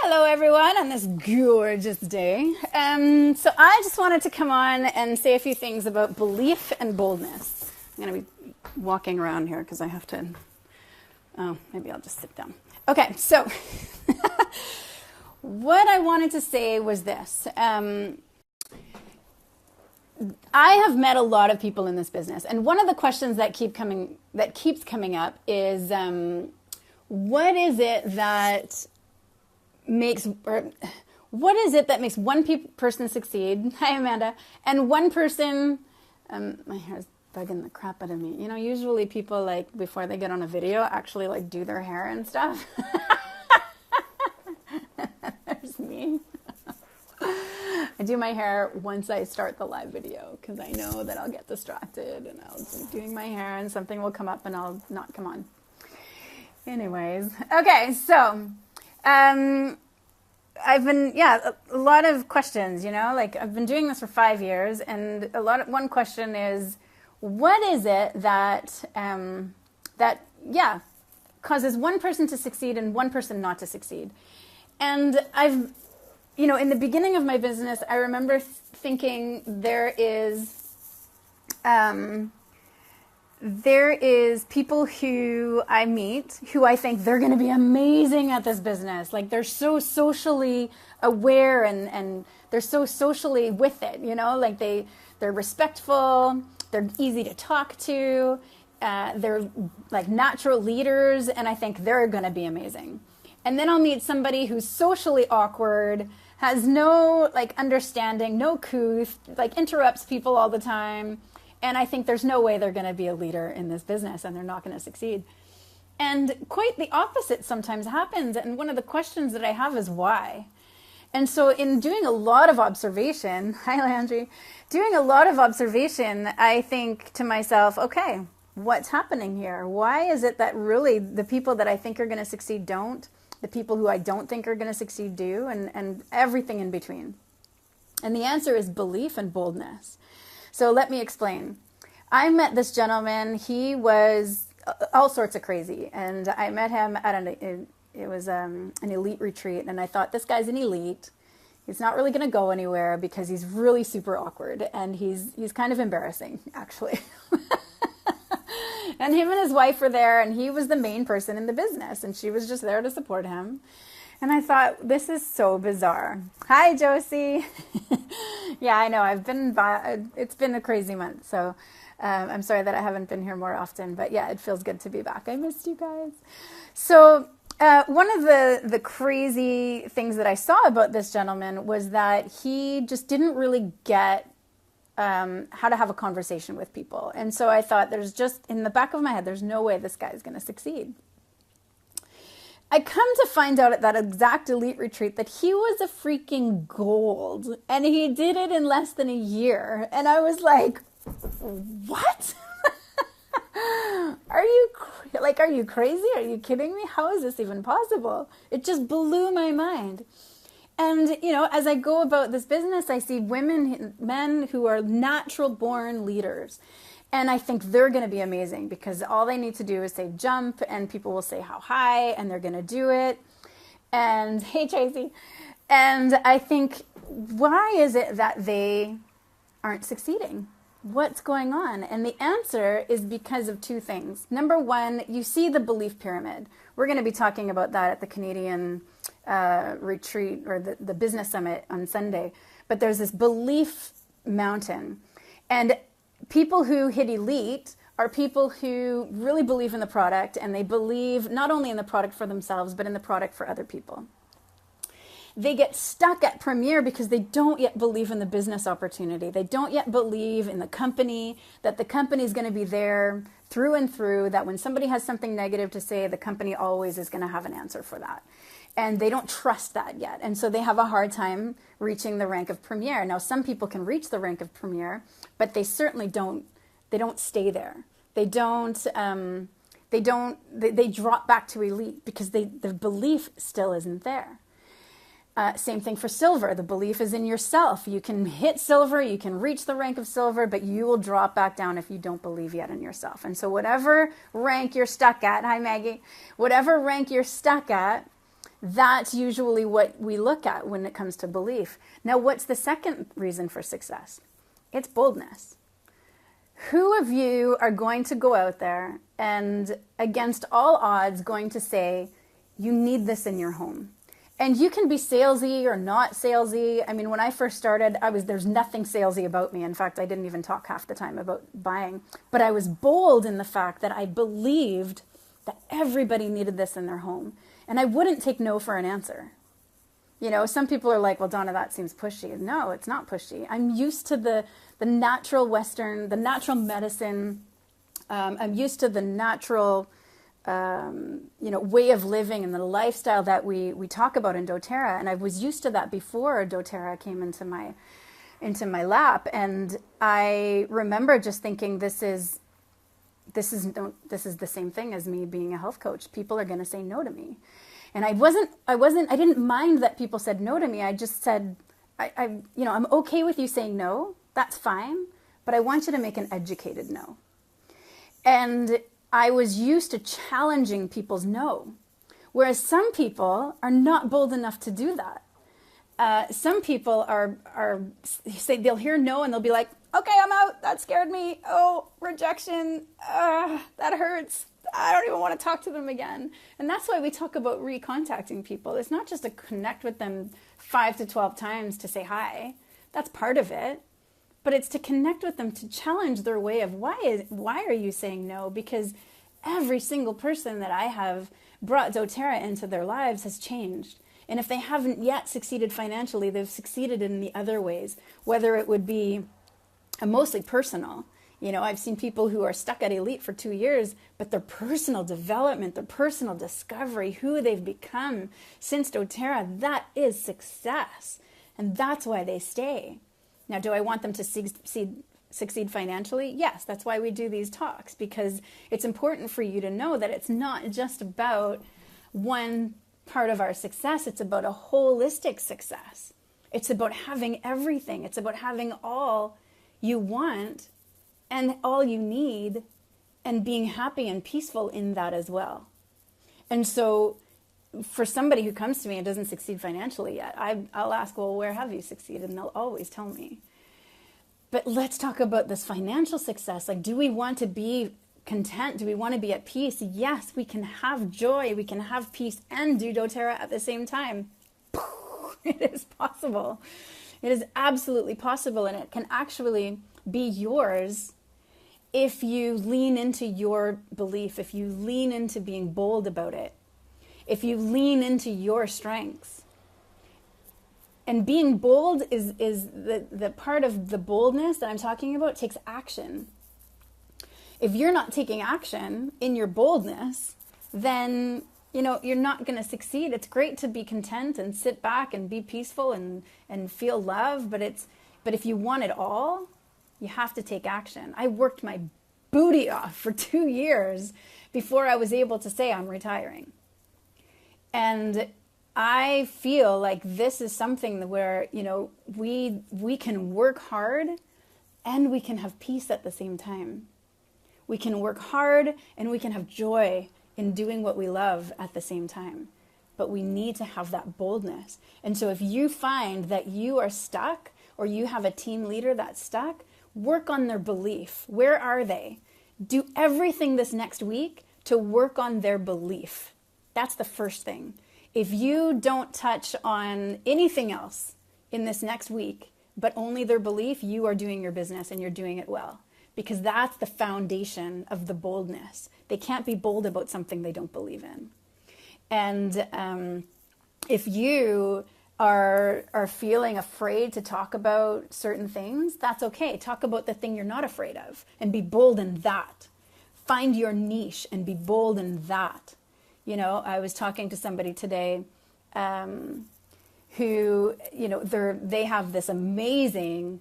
Hello, everyone, on this gorgeous day. So I just wanted to come on and say a few things about belief and boldness. I'm going to be walking around here because I have to. Oh, maybe I'll just sit down. Okay, so what I wanted to say was this. I have met a lot of people in this business, and one of the questions that keeps coming up is, what is it that makes one person succeed? Hi, Amanda. And one person, my hair's bugging the crap out of me. You know, usually people, like, before they get on a video, actually, like, do their hair and stuff. There's me. I do my hair once I start the live video because I know that I'll get distracted and I'll be doing my hair and something will come up and I'll not come on. Anyways, okay, so I've been, a lot of questions, you know, like I've been doing this for 5 years, and one question is, what is it that causes one person to succeed and one person not to succeed? And in the beginning of my business, I remember thinking there is people who I meet who I think they're going to be amazing at this business. Like, they're so socially aware and they're so socially with it, you know, like they're respectful, they're easy to talk to, they're like natural leaders, and I think they're going to be amazing. And then I'll meet somebody who's socially awkward, has no like understanding, no couth, like interrupts people all the time. And I think there's no way they're going to be a leader in this business and they're not going to succeed. And quite the opposite sometimes happens. And one of the questions that I have is why? And so in doing a lot of observation, hi Landry, doing a lot of observation, I think to myself, okay, what's happening here? Why is it that really the people that I think are going to succeed don't? The people who I don't think are going to succeed do, and everything in between. And the answer is belief and boldness. So let me explain. I met this gentleman. He was all sorts of crazy, and I met him at an elite retreat, and I thought, this guy's an elite. He's not really going to go anywhere because he's really super awkward, and he's kind of embarrassing, actually. And him and his wife were there, and he was the main person in the business, and she was just there to support him. And I thought, this is so bizarre. Hi, Josie. Yeah, I know. It's been a crazy month, so I'm sorry that I haven't been here more often. But yeah, it feels good to be back. I missed you guys. So one of the crazy things that I saw about this gentleman was that he just didn't really get how to have a conversation with people. And so I thought, there's just, in the back of my head, there's no way this guy is going to succeed. I come to find out at that exact elite retreat that he was a freaking gold, and he did it in less than a year. And I was like, what? Are you crazy? Are you kidding me? How is this even possible? It just blew my mind. And, you know, as I go about this business, I see men who are natural born leaders. And I think they're going to be amazing because all they need to do is say jump, and people will say how high, and they're going to do it. And hey, Tracy. And I think, why is it that they aren't succeeding? What's going on? And the answer is because of two things. Number one, you see the belief pyramid. We're going to be talking about that at the Canadian retreat, or the business summit on Sunday. But there's this belief mountain. And people who hit elite are people who really believe in the product, and they believe not only in the product for themselves, but in the product for other people. They get stuck at Premier because they don't yet believe in the business opportunity. They don't yet believe in the company, that the company is going to be there through and through, that when somebody has something negative to say, the company always is going to have an answer for that. And they don't trust that yet. And so they have a hard time reaching the rank of Premier. Now, some people can reach the rank of Premier, but they certainly don't stay there. They drop back to elite because the belief still isn't there. Same thing for silver. The belief is in yourself. You can hit silver, you can reach the rank of silver, but you will drop back down if you don't believe yet in yourself. And so whatever rank you're stuck at, hi Maggie, whatever rank you're stuck at, That's usually what we look at when it comes to belief. Now, what's the second reason for success? It's boldness. Who of you are going to go out there and, against all odds, going to say, you need this in your home? And you can be salesy or not salesy. I mean, when I first started, there's nothing salesy about me. In fact, I didn't even talk half the time about buying. But I was bold in the fact that I believed that everybody needed this in their home. And I wouldn't take no for an answer. You know, some people are like, well, Donna, that seems pushy. No, it's not pushy. I'm used to the natural Western, the natural medicine. I'm used to the natural way of living and the lifestyle that we talk about in doTERRA. And I was used to that before doTERRA came into my lap. And I remember just thinking, this is the same thing as me being a health coach. People are going to say no to me. And I didn't mind that people said no to me. I just said, I'm okay with you saying no. That's fine. But I want you to make an educated no. And I was used to challenging people's no, whereas some people are not bold enough to do that. Some people say they'll hear no and they'll be like, okay, I'm out. That scared me. Oh, rejection. That hurts. I don't even want to talk to them again. And that's why we talk about recontacting people. It's not just to connect with them 5 to 12 times to say hi. That's part of it. But it's to connect with them, to challenge their way of why are you saying no? Because every single person that I have brought doTERRA into their lives has changed. And if they haven't yet succeeded financially, they've succeeded in the other ways, whether it would be mostly personal. You know, I've seen people who are stuck at Elite for 2 years, but their personal development, their personal discovery, who they've become since doTERRA, that is success. And that's why they stay. Now, do I want them to succeed financially? Yes, that's why we do these talks, because it's important for you to know that it's not just about one part of our success. It's about a holistic success. It's about having everything. It's about having all you want and all you need and being happy and peaceful in that as well. And so for somebody who comes to me and doesn't succeed financially yet, I'll ask, well, where have you succeeded? And they'll always tell me. But let's talk about this financial success. Like, do we want to be content? Do we want to be at peace? Yes, we can have joy, we can have peace and do doTERRA at the same time. It is possible. It is absolutely possible, and it can actually be yours if you lean into your belief, if you lean into being bold about it, if you lean into your strengths. And being bold is the part of the boldness that I'm talking about takes action. If you're not taking action in your boldness, then you're not going to succeed. It's great to be content and sit back and be peaceful and feel love, but if you want it all, you have to take action. I worked my booty off for 2 years before I was able to say I'm retiring. And I feel like this is something where, we can work hard and we can have peace at the same time. We can work hard and we can have joy in doing what we love at the same time. But we need to have that boldness. And so if you find that you are stuck or you have a team leader that's stuck, work on their belief. Where are they? Do everything this next week to work on their belief. That's the first thing. If you don't touch on anything else in this next week, but only their belief, you are doing your business and you're doing it well. Because that's the foundation of the boldness. They can't be bold about something they don't believe in. And if you are feeling afraid to talk about certain things, that's okay. Talk about the thing you're not afraid of and be bold in that. Find your niche and be bold in that. I was talking to somebody today who, they have this amazing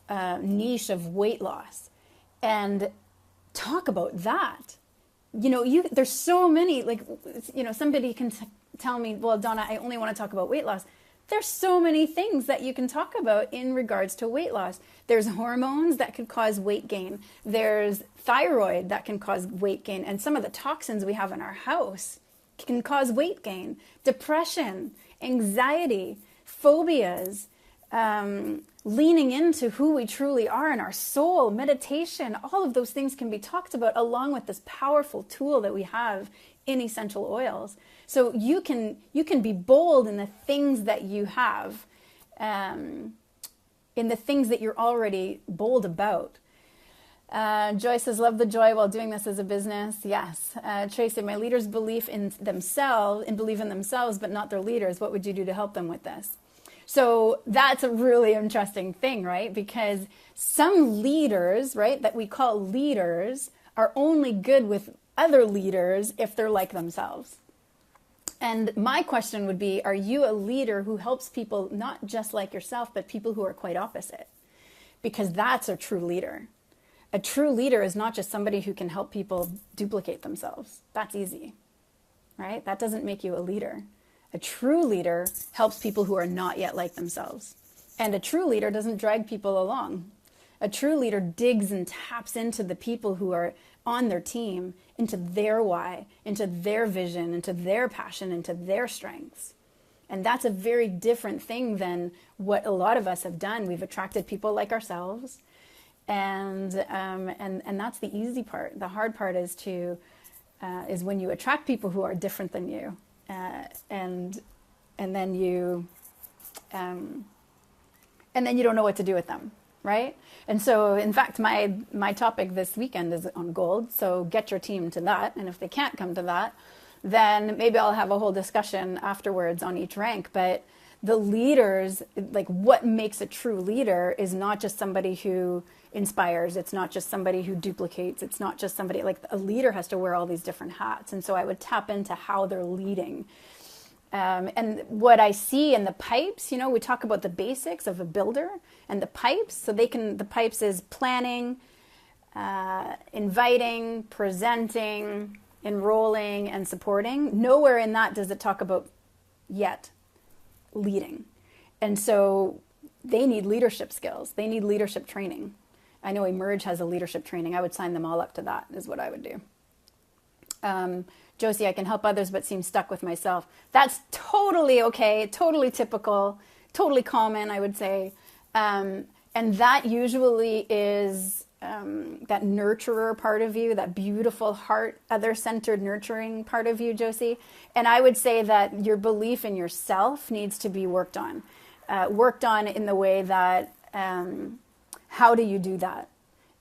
niche of weight loss. And talk about that. There's so many, somebody can tell me, well, Donna, I only want to talk about weight loss. There's so many things that you can talk about in regards to weight loss. There's hormones that could cause weight gain. There's thyroid that can cause weight gain. And some of the toxins we have in our house can cause weight gain, depression, anxiety, phobias, leaning into who we truly are in our soul, meditation. All of those things can be talked about along with this powerful tool that we have in essential oils. So you can be bold in the things that you have, in the things that you're already bold about. Joy says, love the joy while doing this as a business. Yes. Tracy, my leaders believe in themselves, but not their leaders. What would you do to help them with this? So that's a really interesting thing, right? Because some leaders, right, that we call leaders are only good with other leaders if they're like themselves. And my question would be, are you a leader who helps people not just like yourself, but people who are quite opposite? Because that's a true leader. A true leader is not just somebody who can help people duplicate themselves. That's easy, right? That doesn't make you a leader. A true leader helps people who are not yet like themselves. And a true leader doesn't drag people along. A true leader digs and taps into the people who are on their team, into their why, into their vision, into their passion, into their strengths. And that's a very different thing than what a lot of us have done. We've attracted people like ourselves. And that's the easy part. The hard part is when you attract people who are different than you. And then you don't know what to do with them, right? And so, in fact, my topic this weekend is on gold. So get your team to that, and if they can't come to that, then maybe I'll have a whole discussion afterwards on each rank. But the leaders, like what makes a true leader, is not just somebody who inspires. It's not just somebody who duplicates. It's not just somebody, like a leader has to wear all these different hats. And so I would tap into how they're leading. And what I see in the pipes, we talk about the basics of a builder and the pipes. So the pipes is planning, inviting, presenting, enrolling, and supporting. Nowhere in that does it talk about yet leading. And so they need leadership skills. They need leadership training. I know Emerge has a leadership training. I would sign them all up to that, is what I would do. Josie, I can help others, but seem stuck with myself. That's totally okay, totally typical, totally common, I would say. And that usually is that nurturer part of you, that beautiful heart, other-centered nurturing part of you, Josie. And I would say that your belief in yourself needs to be worked on in the way that, how do you do that?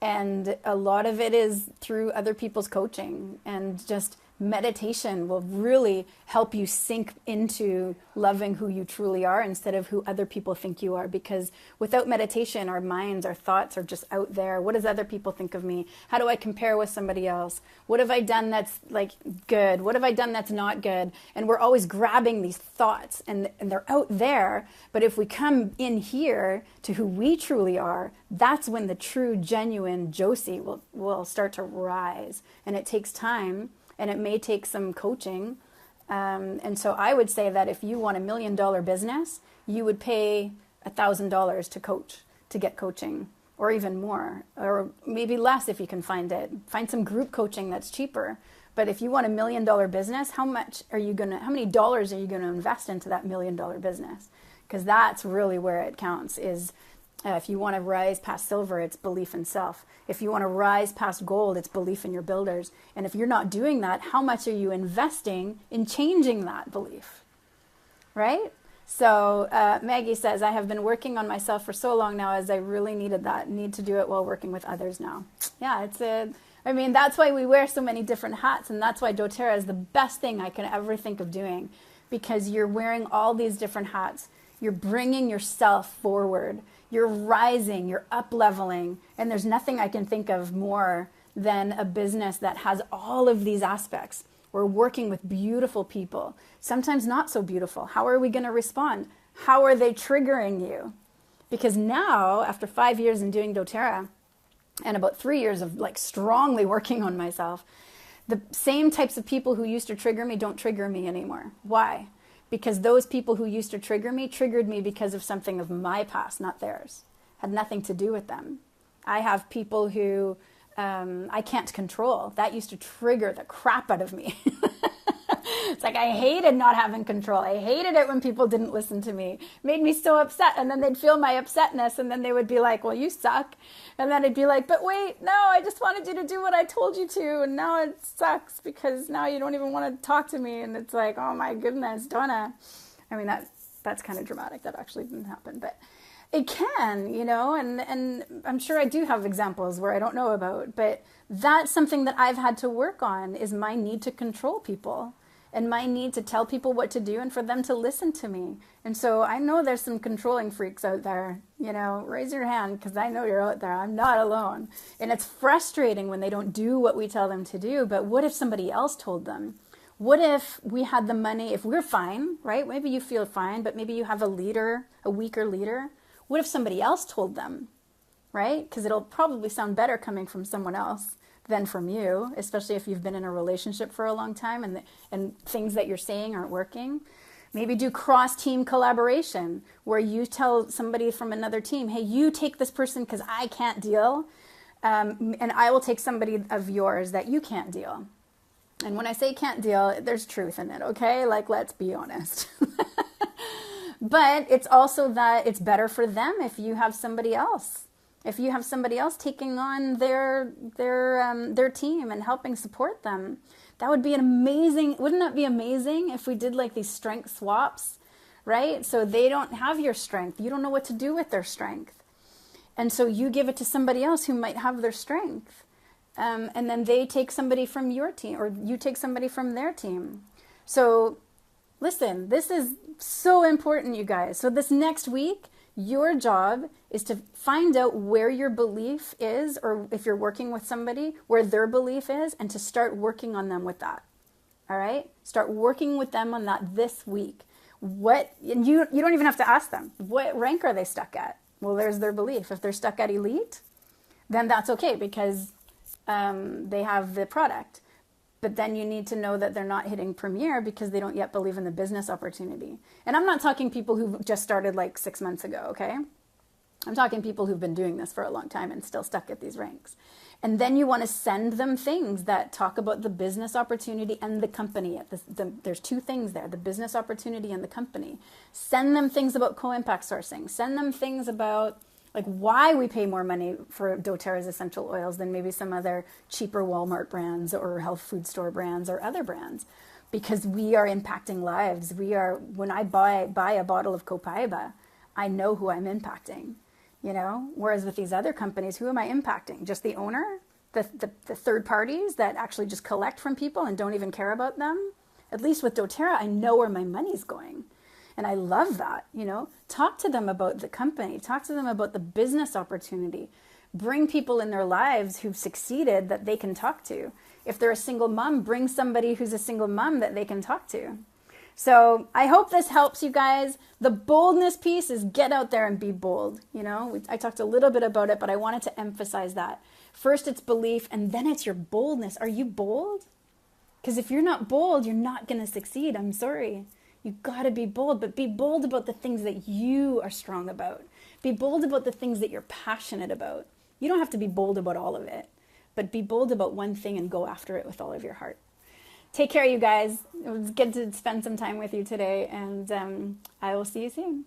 And a lot of it is through other people's coaching, and just meditation will really help you sink into loving who you truly are instead of who other people think you are. Because without meditation, our minds, our thoughts are just out there. What does other people think of me? How do I compare with somebody else? What have I done that's like good? What have I done that's not good? And we're always grabbing these thoughts, and they're out there. But if we come in here to who we truly are, that's when the true, genuine Josie will start to rise. And it takes time. And it may take some coaching. And so I would say that if you want $1 million business, you would pay $1,000 to coach, to get coaching, or even more, or maybe less if you can find it. Find some group coaching that's cheaper. But if you want $1 million business, how many dollars are you going to invest into that $1 million business? Because that's really where it counts, is if you want to rise past silver, it's belief in self. If you want to rise past gold, it's belief in your builders. And if you're not doing that, how much are you investing in changing that belief? Right? So Maggie says, I have been working on myself for so long now, as I really need to do it while working with others now. Yeah, that's why we wear so many different hats. And that's why doTERRA is the best thing I can ever think of doing, because you're wearing all these different hats. You're bringing yourself forward. You're rising, you're up-leveling, and there's nothing I can think of more than a business that has all of these aspects. We're working with beautiful people, sometimes not so beautiful. How are we going to respond? How are they triggering you? Because now, after 5 years in doing doTERRA, and about 3 years of strongly working on myself, the same types of people who used to trigger me don't trigger me anymore. Why? Because those people who used to triggered me because of something of my past, not theirs. Had nothing to do with them. I have people who I can't control. That used to trigger the crap out of me. It's like I hated not having control. I hated it when people didn't listen to me. It made me so upset. And then they'd feel my upsetness, and then they would be like, well, you suck. And then I'd be like, but wait, no, I just wanted you to do what I told you to, and now it sucks because now you don't even want to talk to me. And it's like, oh my goodness, Donna. I mean, that's kind of dramatic. That actually didn't happen, but it can, and I'm sure I do have examples where I don't know about, but that's something that I've had to work on, is my need to control people and my need to tell people what to do and for them to listen to me. And so I know there's some controlling freaks out there, raise your hand, because I know you're out there. I'm not alone. And it's frustrating when they don't do what we tell them to do, but what if somebody else told them? What if we had the money, if we're fine, right? Maybe you feel fine, but maybe you have a weaker leader. What if somebody else told them, right? Because it'll probably sound better coming from someone else than from you, especially if you've been in a relationship for a long time and things that you're saying aren't working. Maybe do cross-team collaboration where you tell somebody from another team, hey, you take this person because I can't deal, and I will take somebody of yours that you can't deal. And when I say can't deal, there's truth in it, okay? Like, let's be honest. But it's also that it's better for them if you have somebody else. If you have somebody else taking on their team and helping support them, that would be an amazing, wouldn't that be amazing if we did like these strength swaps, right? So they don't have your strength. You don't know what to do with their strength. And so you give it to somebody else who might have their strength. And then they take somebody from your team, or you take somebody from their team. So listen, this is so important, you guys. So this next week, your job is to find out where your belief is, or if you're working with somebody, where their belief is, and to start working on them with that. All right? Start working with them on that this week. And you don't even have to ask them, what rank are they stuck at? Well, there's their belief. If they're stuck at elite, then that's okay, because they have the product. But then you need to know that they're not hitting Premier because they don't yet believe in the business opportunity. And I'm not talking people who just started like 6 months ago, okay? I'm talking people who've been doing this for a long time and still stuck at these ranks. And then you want to send them things that talk about the business opportunity and the company. There's two things there, the business opportunity and the company. Send them things about co-impact sourcing. Send them things about like why we pay more money for doTERRA's essential oils than maybe some other cheaper Walmart brands or health food store brands or other brands. Because we are impacting lives. When I buy a bottle of Copaiba, I know who I'm impacting, Whereas with these other companies, who am I impacting? Just the owner? The third parties that actually just collect from people and don't even care about them? At least with doTERRA, I know where my money's going. And I love that, Talk to them about the company. Talk to them about the business opportunity. Bring people in their lives who've succeeded that they can talk to. If they're a single mom, bring somebody who's a single mom that they can talk to. So I hope this helps you guys. The boldness piece is get out there and be bold. I talked a little bit about it, but I wanted to emphasize that. First, it's belief, and then it's your boldness. Are you bold? Because if you're not bold, you're not going to succeed. I'm sorry. You got to be bold, but be bold about the things that you are strong about. Be bold about the things that you're passionate about. You don't have to be bold about all of it, but be bold about one thing and go after it with all of your heart. Take care, you guys. It was good to spend some time with you today, and I will see you soon.